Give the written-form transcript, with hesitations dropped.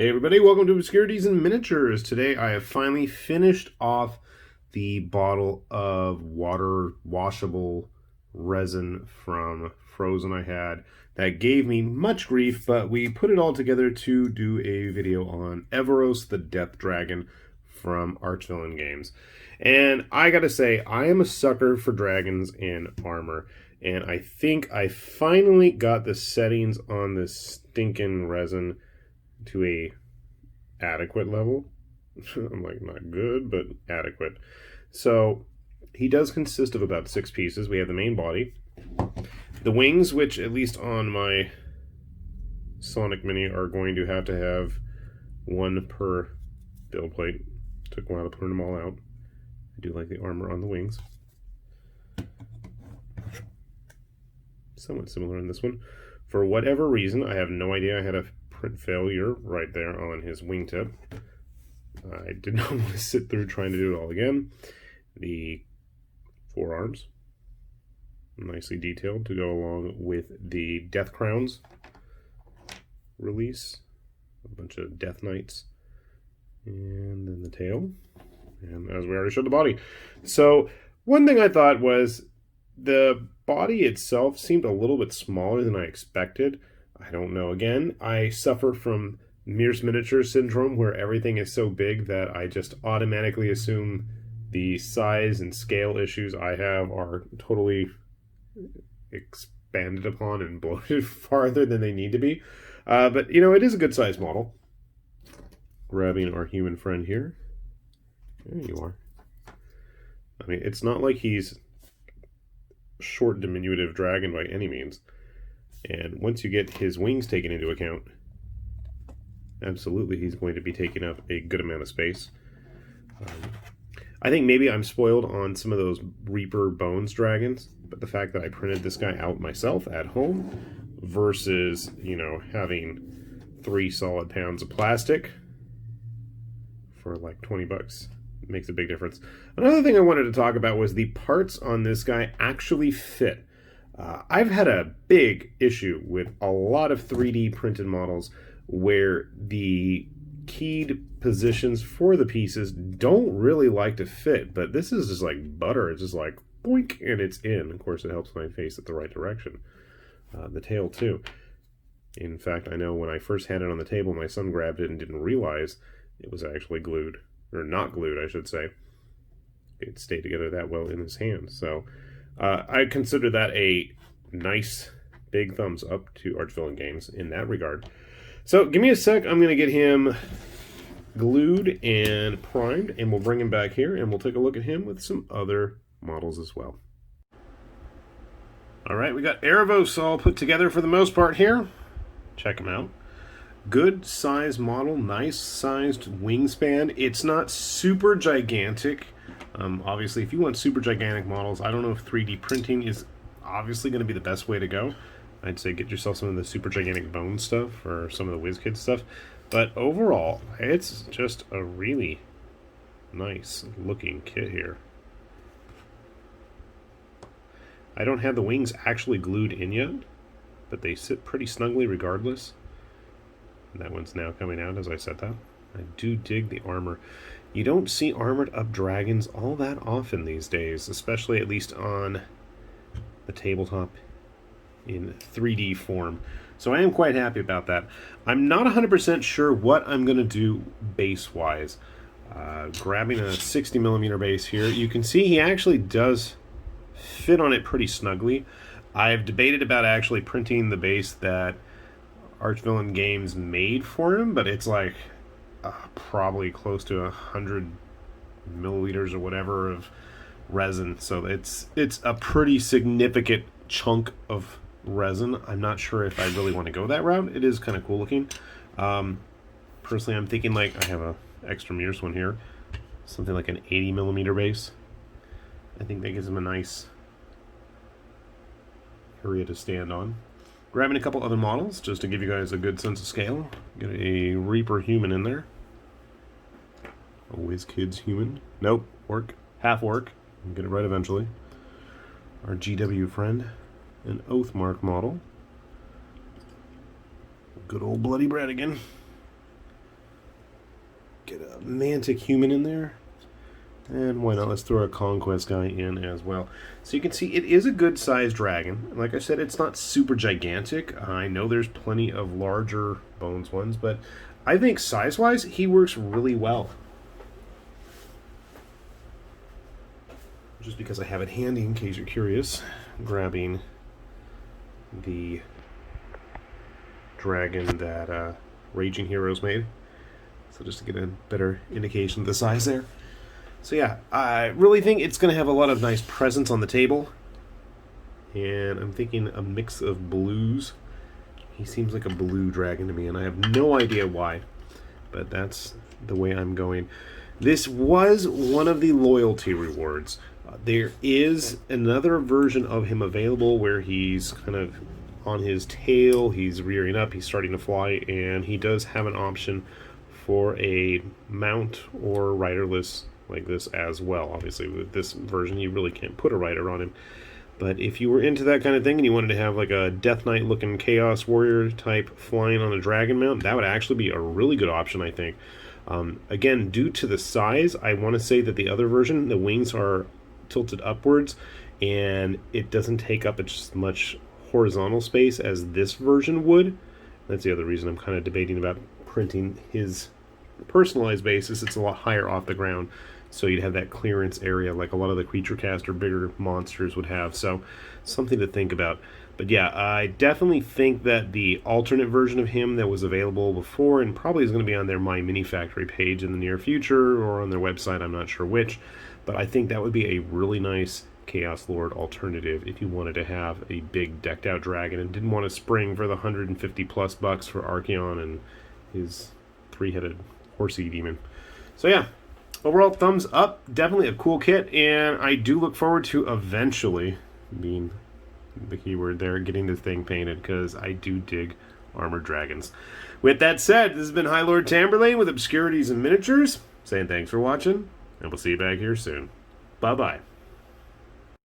Hey everybody, welcome to Obscurities and Miniatures. Today I have finally finished off the bottle of water washable resin from Frozen I had. That gave me much grief, but we put it all together to do a video on Erevos the Death Dragon from Archvillain Games. And I gotta say, I am a sucker for dragons and armor. And I think I finally got the settings on this stinking resin to a adequate level. I'm like, not good, but adequate. So he does consist of about 6 pieces. We have the main body, the wings, which at least on my Sonic Mini are going to have 1 per build plate. Took a while to put them all out. I do like the armor on the wings. Somewhat similar in this one. For whatever reason, I have no idea, I had a print failure right there on his wingtip. I did not want to sit through trying to do it all again. The forearms, nicely detailed to go along with the Death Crowns release. A bunch of Death Knights. And then the tail. And as we already showed, the body. So one thing I thought was the body itself seemed a little bit smaller than I expected. I don't know. Again, I suffer from Mears Miniature syndrome where everything is so big that I just automatically assume the size and scale issues I have are totally expanded upon and bloated farther than they need to be. But, you know, it is a good size model. Grabbing our human friend here. There you are. I mean, it's not like he's short, diminutive dragon by any means. And once you get his wings taken into account, absolutely he's going to be taking up a good amount of space. I think maybe I'm spoiled on some of those Reaper Bones dragons, but the fact that I printed this guy out myself at home versus, you know, having 3 solid pounds of plastic for like 20 bucks makes a big difference. Another thing I wanted to talk about was the parts on this guy actually fit. I've had a big issue with a lot of 3D printed models where the keyed positions for the pieces don't really like to fit, but this is just like butter. It's just like boink and it's in. Of course, it helps my face at the right direction. The tail too. In fact, I know when I first had it on the table, my son grabbed it and didn't realize it was actually glued, or not glued, I should say. It stayed together that well in his hand. So I consider that a nice big thumbs up to Archvillain Games in that regard. So give me a sec. I'm going to get him glued and primed, and we'll bring him back here, and we'll take a look at him with some other models as well. All right, we got Erevos all put together for the most part here. Check him out. Good size model, nice sized wingspan. It's not super gigantic. Obviously, if you want super gigantic models, I don't know if 3D printing is obviously going to be the best way to go. I'd say get yourself some of the super gigantic bone stuff or some of the WizKid stuff. But overall, it's just a really nice looking kit here. I don't have the wings actually glued in yet, but they sit pretty snugly regardless. That one's now coming out as I said that. I do dig the armor. You don't see armored up dragons all that often these days, especially at least on the tabletop in 3D form. So I am quite happy about that. I'm not 100% sure what I'm going to do base-wise. Grabbing a 60mm base here, you can see he actually does fit on it pretty snugly. I've debated about actually printing the base that Archvillain Games made for him, but it's like probably close to 100 milliliters or whatever of resin, so it's a pretty significant chunk of resin. I'm not sure if I really want to go that route. It is kind of cool looking. Personally, I'm thinking like I have a extra Mears one here, something like an 80mm base. I think that gives him a nice area to stand on. Grabbing a couple other models just to give you guys a good sense of scale. Get a Reaper human in there. A WizKids human. Nope, orc. Half orc. We'll get it right eventually. Our GW friend. An Oathmark model. Good old Bloody Brad again. get a Mantic human in there. And why not? Let's throw a Conquest guy in as well. So you can see it is a good-sized dragon. Like I said, it's not super gigantic. I know there's plenty of larger bones ones, but I think size-wise, he works really well. Just because I have it handy, in case you're curious, grabbing the dragon that Raging Heroes made. So just to get a better indication of the size there. So yeah, I really think it's going to have a lot of nice presence on the table. And I'm thinking a mix of blues. He seems like a blue dragon to me, and I have no idea why. But that's the way I'm going. This was one of the loyalty rewards. There is another version of him available where he's kind of on his tail, he's rearing up, he's starting to fly, and he does have an option for a mount or riderless like this as well. Obviously, with this version, you really can't put a rider on him. But if you were into that kind of thing and you wanted to have like a Death Knight looking Chaos Warrior type flying on a dragon mount, that would actually be a really good option, I think. Again, due to the size, I want to say that the other version, the wings are tilted upwards, and it doesn't take up as much horizontal space as this version would. That's the other reason I'm kind of debating about printing his personalized basis. It's a lot higher off the ground, so you'd have that clearance area like a lot of the creature cast or bigger monsters would have. So something to think about. But yeah, I definitely think that the alternate version of him that was available before, and probably is going to be on their My Mini Factory page in the near future, or on their website, I'm not sure which, but I think that would be a really nice Chaos Lord alternative if you wanted to have a big decked out dragon and didn't want to spring for the 150 plus bucks for Archeon and his three-headed horsey demon. So yeah, overall thumbs up. Definitely a cool kit, and I do look forward to eventually, being the keyword there, getting this thing painted, because I do dig armored dragons. With that said, this has been High Lord Tamberlane with Obscurities and Miniatures, saying thanks for watching, and we'll see you back here soon. Bye-bye.